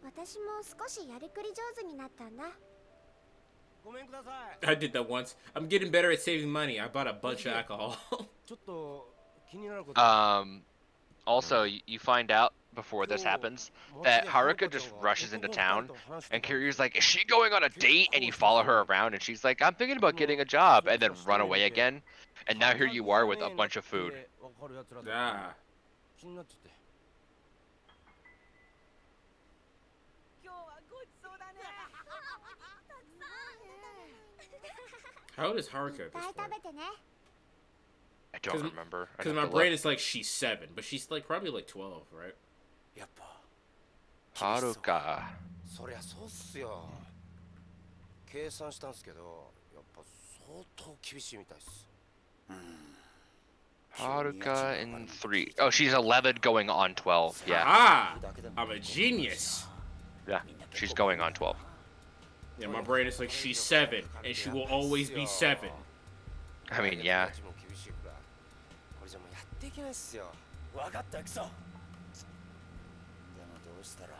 私も少しやりくり上手になったんだ。ごめんください。 I did that once. I'm getting better at saving money. I bought a bunch of alcohol. ちょっと気になること。 Also, you find out before this happens that Haruka just rushes into town, and Kiryu's like, "Is she going on a date?" And you follow her around, and she's like, "I'm thinking about getting a job," and then run away again. And now here you are with a bunch of food. Ah. 気になっちゃって。今日はごちそうだね How old is Haruka いっ at ぱい this 食 point? べてね。 I don't remember. I'd Because have my to brain look. is like she's 7, but she's like probably like 12, right? やっぱ。 Haruka. そりゃそうっすよ。計算したんすけど、やっぱ相当厳しいみたいっす。Haruka in 3. Oh, she's 11 going on 12. Yeah. Ah, I'm a genius. Yeah, she's going on 12. Yeah, my brain is like, she's 7, and she will always be 7. I mean, yeah. これじゃもうやっていけないっすよ。分かったクソ。でもどうしたら。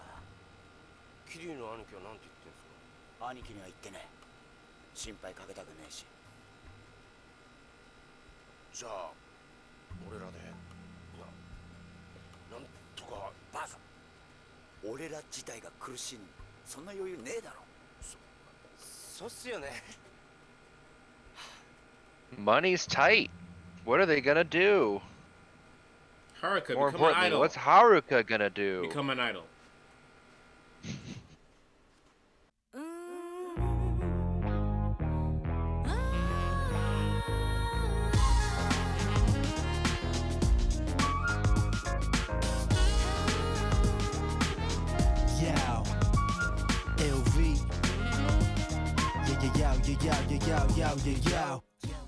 キリュウの兄貴はなんて言ってんすか。兄貴には言ってね。心配かけたくねえし。じゃあ俺らでなんとか。バカ。俺ら自体が苦しいのにそんな余裕ねえだろ。そうっすよね。Money's tight. What are they gonna do? Haruka, More become an importantly, idol. what's Haruka gonna do? Become an idol. Yow, LV. Yeah, yeah, yeah, yeah, yeah, yeah, yeah, yeah, yeah.